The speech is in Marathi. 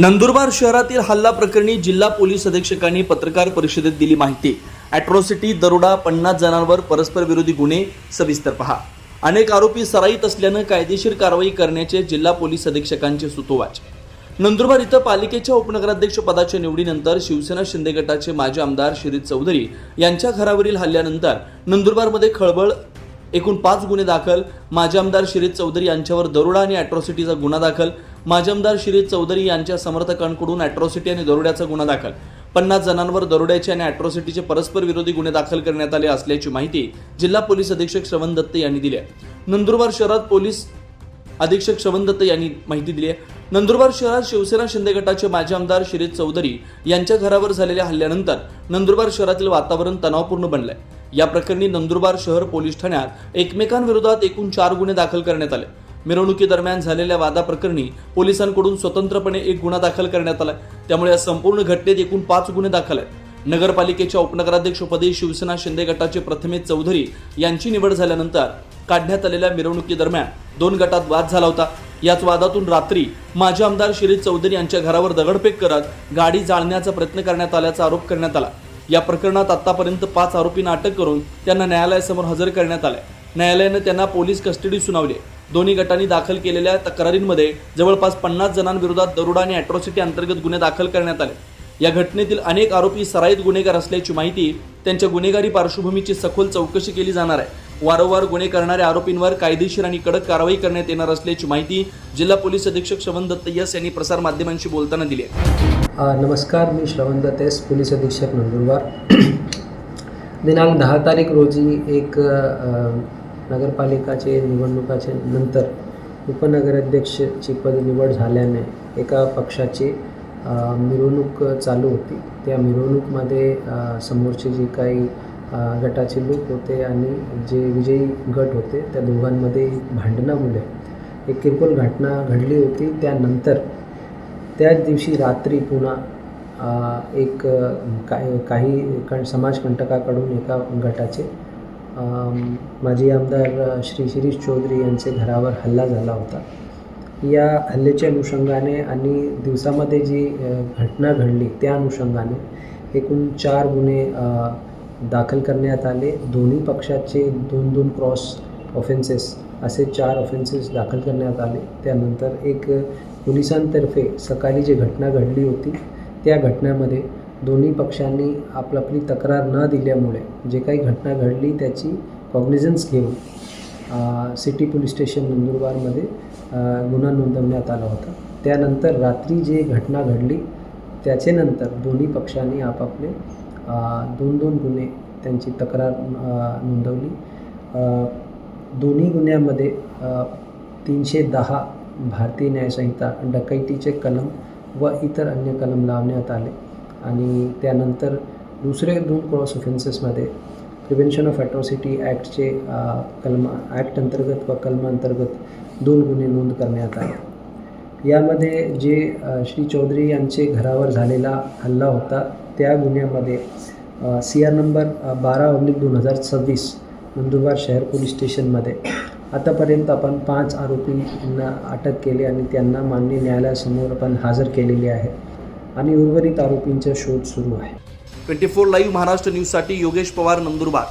नंदुरबार शहरातील हल्ला प्रकरणी जिल्हा पोलीस अधीक्षकांनी पत्रकार परिषदेत दिली माहिती। अॅट्रॉसिटी, दरोडा, 50 जणांवर परस्पर विरोधी गुन्हे सविस्तर पहा। अनेक आरोपी सराईत असल्याने कायदेशीर कारवाई करण्याचे जिल्हा पोलीस अधीक्षकांचे सुतोवाच। नंदुरबार इथं पालिकेच्या उपनगराध्यक्ष पदाच्या निवडीनंतर शिवसेना शिंदे गटाचे माजी आमदार श्रीत चौधरी यांच्या घरावरील हल्ल्यानंतर नंदुरबारमध्ये खळबळ। एकूण 5 गुन्हे दाखल। माजी आमदार श्रीत चौधरी यांच्यावर दरोडा आणि अॅट्रॉसिटीचा गुन्हा दाखल। माजी आमदार श्रीत चौधरी यांच्या समर्थकांकडून अॅट्रॉसिटी आणि दरोड्याचा गुन्हा दाखल। 50 जणांवर दरोड्याचे आणि अॅट्रॉसिटीचे परस्पर विरोधी गुन्हे दाखल करण्यात आले असल्याची माहिती जिल्हा पोलीस अधीक्षक श्रवण दत्त यांनी दिली आहे। नंदुरबार शहरात पोलीस अधीक्षक श्रवण दत्त यांनी माहिती दिली आहे। नंदुरबार शहरात शिवसेना शिंदे गटाचे माजी आमदार श्रीत चौधरी यांच्या घरावर झालेल्या हल्ल्यानंतर नंदुरबार शहरातील वातावरण तणावपूर्ण बनले। या प्रकरणी नंदुरबार शहर पोलीस ठाण्यात एकमेकांविरोधात एकूण 4 गुन्हे दाखल करण्यात आले। मिरवणुकीदरम्यान झालेल्या वादाप्रकरणी पोलिसांकडून स्वतंत्रपणे 1 गुन्हा दाखल करण्यात आला। त्यामुळे या संपूर्ण घटनेत एकूण 5 गुन्हे दाखल आहेत। नगरपालिकेच्या उपनगराध्यक्षपदी शिवसेना शिंदे गटाचे प्रथमेश चौधरी यांची निवड झाल्यानंतर काढण्यात आलेल्या मिरवणुकीदरम्यान 2 गटात वाद झाला होता। याच वादातून रात्री माजी आमदार श्रीत चौधरी यांच्या घरावर दगडफेक करत गाडी जाळण्याचा प्रयत्न करण्यात आल्याचा आरोप करण्यात आला। या प्रकरणात आतापर्यंत 5 आरोपींना अटक करून त्यांना न्यायालयासमोर हजर करण्यात आले। न्यायालयाने त्यांना पोलीस कस्टडी सुनावली। दोन्ही गटांनी दाखल केलेल्या तक्रारींमध्ये जवळपास 50 जणांविरोधात दरोडा आणि अॅट्रॉसिटी अंतर्गत गुन्हे दाखल करण्यात आले। या घटनेतील अनेक आरोपी सराईत गुन्हेगार असल्याची माहिती, त्यांच्या गुन्हेगारी पार्श्वभूमीची सखोल चौकशी केली जाणार आहे। वारंवार गुन्हे करणाऱ्या आरोपींवर कायदेशीर आणि कडक कारवाई करण्यात येणार असल्याची माहिती जिल्हा पोलीस अधीक्षक श्रवण दत्त यांनी प्रसार माध्यमांशी बोलताना दिली आहे। नमस्कार, मी श्रवण दत्त, पोलीस अधीक्षक नंदुरबार। दिनांक 10 तारीख रोजी एक नगरपालिकाचे निवडणुकाचे नंतर उपनगराध्यक्षची पद निवड झाल्याने एका पक्षाची मिरवणूक चालू होती। त्या मिरवणूकमध्ये समोरचे जे काही गटाचे लोक होते आणि जे विजयी गट होते त्या दोघांमध्ये भांडणामुळे एक किरकोळ घटना घडली होती। त्यानंतर त्याच दिवशी रात्री पुन्हा काही समाजकंटकाकडून एका गटाचे माजी आमदार श्री शिरीष चौधरी यांचे घरावर हल्ला झाला होता। या हल्ल्याच्या अनुषंगाने आणि दिवसामध्ये जी घटना घडली त्या अनुषंगाने एकूण 4 गुन्हे दाखल करण्यात आले। दोन्ही पक्षाचे 2-2 क्रॉस ऑफेन्सेस असे 4 ऑफेन्सेस दाखल करण्यात आले। त्यानंतर एक पोलिसांतर्फे सकाळी जी घटना घडली होती त्या घटनेमध्ये दोन्ही पक्षांनी आपली तक्रार न दिल्यामुळे जे काही घटना घडली त्याची कॉग्निझन्स घेऊन सिटी पोलीस स्टेशन नंदुरबारमध्ये गुन्हा नोंदवण्यात आला होता। त्यानंतर रात्री जी घटना घडली त्याचे नंतर दोन्ही पक्षांनी आपापले 2-2 गुन्हे त्यांची तक्रार नोंदवली। दोन्ही गुन्ह्यामध्ये 310 भारतीय न्यायसंहिता डकैतीचे कलम व इतर अन्य कलम लावण्यात आले। आणि त्यानंतर दुसरे 2 क्रॉस ऑफेन्सेसमध्ये प्रिव्हेन्शन ऑफ अॅट्रॉसिटी ॲक्टचे ॲक्ट अंतर्गत व कलम अंतर्गत 2 गुन्हे नोंद करण्यात आले। यामध्ये जे श्री चौधरी यांचे घरावर झालेला हल्ला होता त्या गुन्ह्यामध्ये CR नंबर 12/2026 नंदुरबार शहर पोलीस स्टेशनमध्ये आतापर्यंत आपण 5 आरोपींना अटक केली आणि त्यांना माननीय न्यायालयासमोर आपण हजर केलेले आहे आणि उर्वरित आरोपींचा शोध सुरू आहे। 24 लाईव्ह महाराष्ट्र न्यूजसाठी योगेश पवार, नंदुरबार।